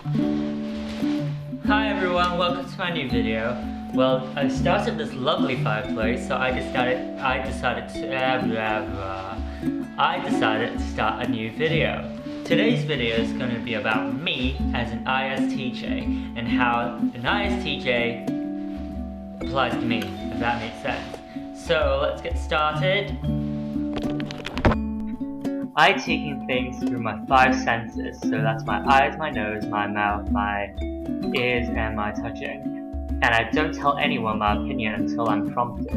Hi everyone, welcome to my new video. Well, I started this lovely fireplace, so I decided to start a new video. Today's video is going to be about me as an ISTJ and how an ISTJ applies to me, if that makes sense. So let's get started. I take in things through my 5 senses, so that's my eyes, my nose, my mouth, my ears, and my touching. And I don't tell anyone my opinion until I'm prompted.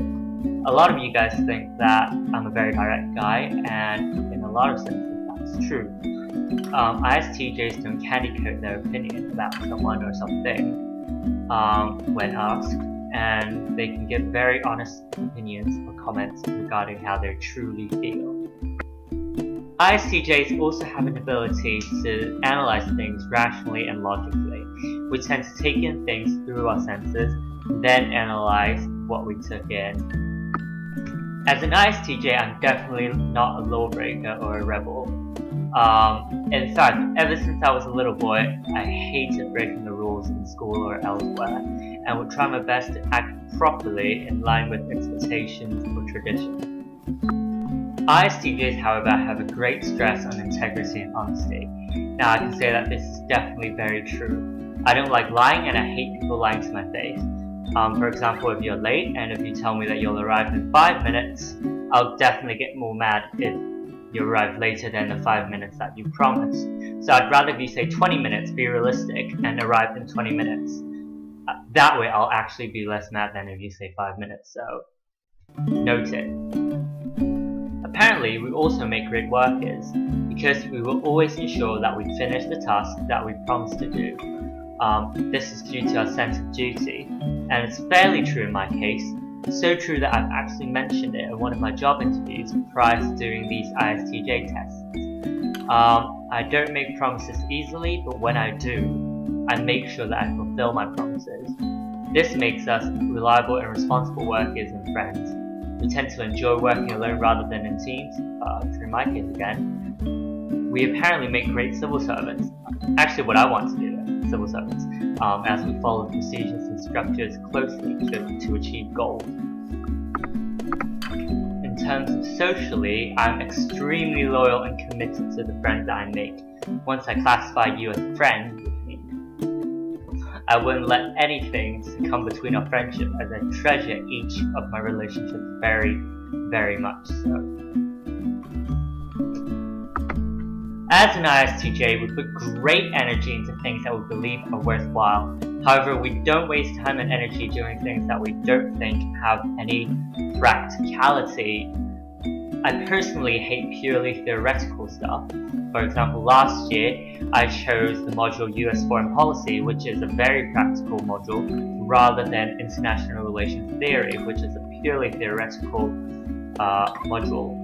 A lot of you guys think that I'm a very direct guy, and in a lot of senses that's true. ISTJs don't candy coat their opinion about someone or something when asked, and they can give very honest opinions or comments regarding how they truly feel. ISTJs also have an ability to analyze things rationally and logically. We tend to take in things through our senses, then analyze what we took in. As an ISTJ, I'm definitely not a lawbreaker or a rebel. In fact, ever since I was a little boy, I hated breaking the rules in school or elsewhere, and would try my best to act properly in line with expectations or tradition. ISTJs, however, have a great stress on integrity and honesty. Now, I can say that this is definitely very true. I don't like lying, and I hate people lying to my face. For example, if you're late and if you tell me that you'll arrive in 5 minutes, I'll definitely get more mad if you arrive later than the 5 minutes that you promised. So I'd rather if you say 20 minutes, be realistic, and arrive in 20 minutes. That way I'll actually be less mad than if you say 5 minutes, so note it. Apparently, we also make great workers, because we will always ensure that we finish the task that we promised to do. This is due to our sense of duty, and it's fairly true in my case, so true that I've actually mentioned it in one of my job interviews prior to doing these ISTJ tests. I don't make promises easily, but when I do, I make sure that I fulfill my promises. This makes us reliable and responsible workers and friends. We tend to enjoy working alone rather than in teams, through my case again. We apparently make great civil servants. Actually, what I want to do then, civil servants, as we follow procedures and structures closely to achieve goals. In terms of socially, I'm extremely loyal and committed to the friends that I make. Once I classify you as a friend, I wouldn't let anything come between our friendship, as I treasure each of my relationships very, very much so. As an ISTJ, we put great energy into things that we believe are worthwhile. However, we don't waste time and energy doing things that we don't think have any practicality. I personally hate purely theoretical stuff. For example, last year I chose the module US Foreign Policy, which is a very practical module, rather than International Relations Theory, which is a purely theoretical module.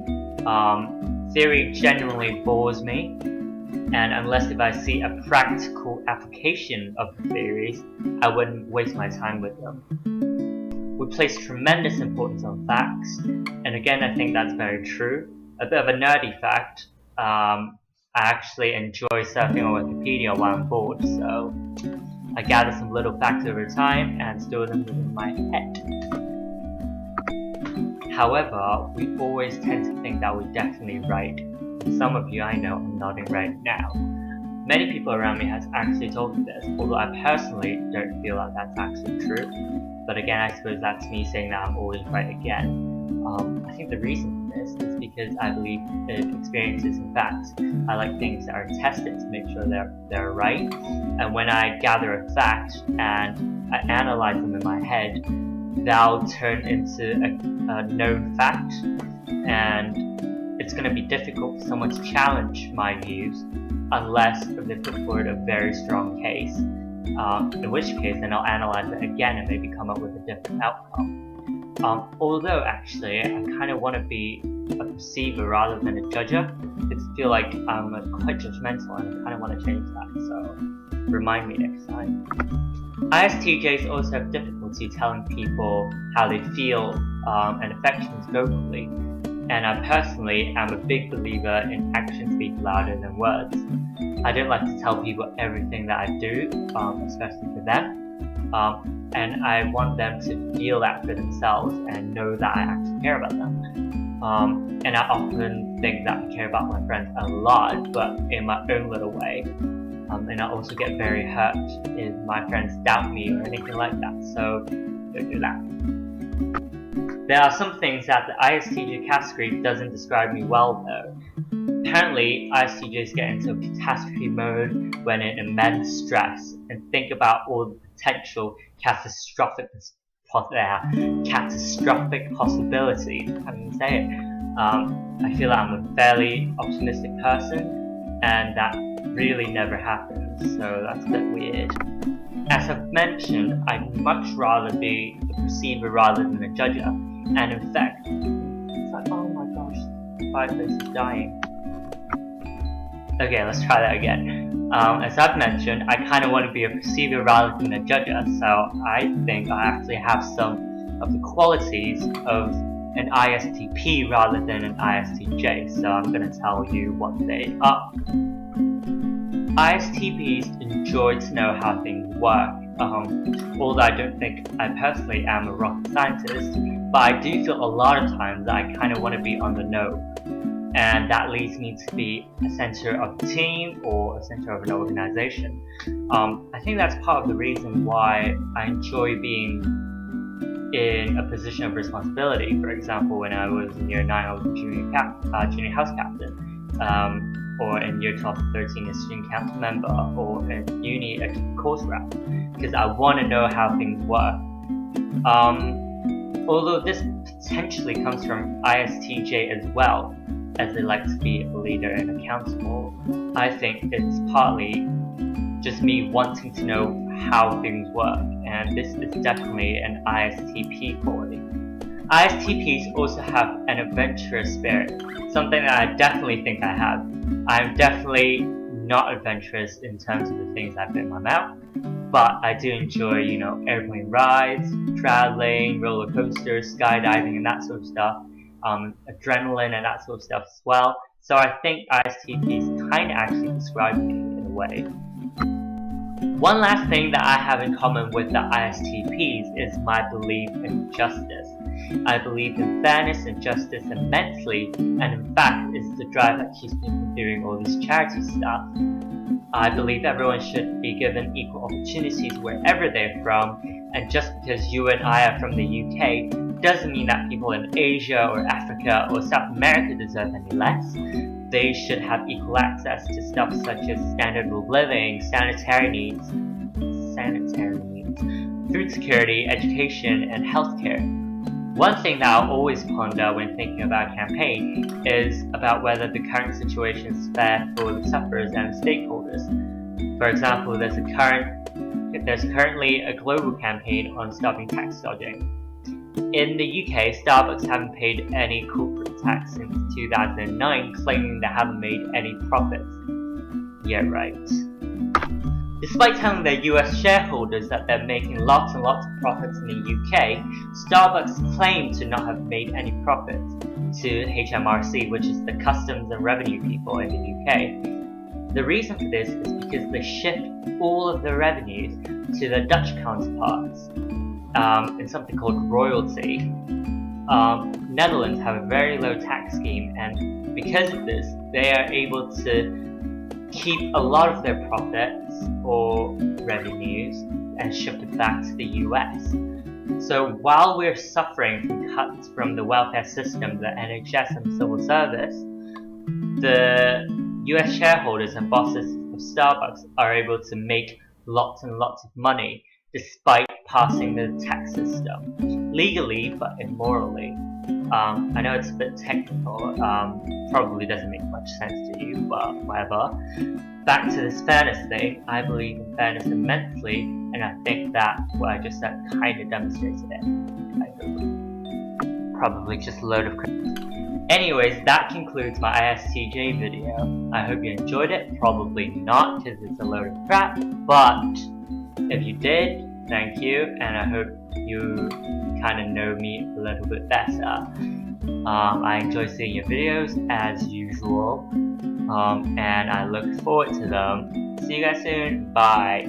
Theory genuinely bores me, and unless if I see a practical application of the theories, I wouldn't waste my time with them. We place tremendous importance on facts, and again I think that's very true. A bit of a nerdy fact, I actually enjoy surfing on Wikipedia while I'm bored, so I gather some little facts over time and store them within my head. However, we always tend to think that we're definitely right. Some of you I know are nodding right now. Many people around me has actually told me this, although I personally don't feel that that's actually true. But again, I suppose that's me saying that I'm always right again. I think the reason for this is because I believe in experiences and facts. I like things that are tested to make sure they're right. And when I gather a fact and I analyze them in my head, they'll turn into a known fact. And it's going to be difficult for someone to challenge my views unless they put forward a very strong case. In which case, then I'll analyze it again and maybe come up with a different outcome. Although actually, I kind of want to be a perceiver rather than a judger. I feel like I'm quite judgmental and I kind of want to change that, so remind me next time. ISTJs also have difficulty telling people how they feel and affections vocally. and I personally am a big believer in actions speak louder than words. I don't like to tell people everything that I do, especially for them, and I want them to feel that for themselves and know that I actually care about them. And I often think that I care about my friends a lot, but in my own little way. And I also get very hurt if my friends doubt me or anything like that, so don't do that. There are some things that the ISTJ category doesn't describe me well though. Apparently, ISTJs get into catastrophe mode when in immense stress and think about all the potential catastrophic possibilities. I can't even say it. I feel like I'm a fairly optimistic person, and that really never happens, so that's a bit weird. As I've mentioned, I'd much rather be a perceiver rather than a judger, and in fact, it's like, oh my gosh, Fireplace is dying. Okay, let's try that again. As I've mentioned, I kind of want to be a perceiver rather than a judger, so I think I actually have some of the qualities of an ISTP rather than an ISTJ, so I'm going to tell you what they are. ISTPs enjoy to know how things work, although I don't think I personally am a rocket scientist, but I do feel a lot of times that I kind of want to be on the know, and that leads me to be a center of a team or a center of an organization. I think that's part of the reason why I enjoy being in a position of responsibility. For example, when I was in year 9, I was a junior house captain. Or in year 12 to 13 a student council member, or in uni a course rep, because I want to know how things work. Although this potentially comes from ISTJ as well, as they like to be a leader and accountable, I think it's partly just me wanting to know how things work, and this is definitely an ISTP quality. ISTPs also have an adventurous spirit, something that I definitely think I have. I'm definitely not adventurous in terms of the things I put in my mouth, but I do enjoy, airplane rides, traveling, roller coasters, skydiving and that sort of stuff, adrenaline and that sort of stuff as well. So I think ISTPs kind of actually describe me in a way. One last thing that I have in common with the ISTPs is my belief in justice. I believe in fairness and justice immensely, and in fact it's the drive that keeps me from doing all this charity stuff. I believe everyone should be given equal opportunities wherever they're from, and just because you and I are from the UK doesn't mean that people in Asia or Africa or South America deserve any less. They should have equal access to stuff such as standard of living, sanitary needs, food security, education, and healthcare. One thing that I'll always ponder when thinking about a campaign is about whether the current situation is fair for the sufferers and the stakeholders. For example, there's currently a global campaign on stopping tax dodging. In the UK, Starbucks haven't paid any corporate tax since 2009, claiming they haven't made any profits. Yeah, right. Despite telling their US shareholders that they're making lots and lots of profits in the UK, Starbucks claimed to not have made any profits to HMRC, which is the Customs and Revenue people in the UK. The reason for this is because they shift all of their revenues to their Dutch counterparts in something called royalty. Netherlands have a very low tax scheme, and because of this, they are able to keep a lot of their profits or revenues and shift it back to the US. So while we're suffering from cuts from the welfare system, the NHS and the civil service, the US shareholders and bosses of Starbucks are able to make lots and lots of money despite passing the tax system legally but immorally. I know it's a bit technical, probably doesn't make much sense to you, but whatever. Back to this fairness thing, I believe in fairness immensely, and I think that what I just said kind of demonstrated it. I hope. Probably just a load of crap. Anyways, that concludes my ISTJ video. I hope you enjoyed it. Probably not, because it's a load of crap, but if you did, thank you, and I hope you kind of know me a little bit better. I enjoy seeing your videos as usual, and I look forward to them. See you guys soon. Bye.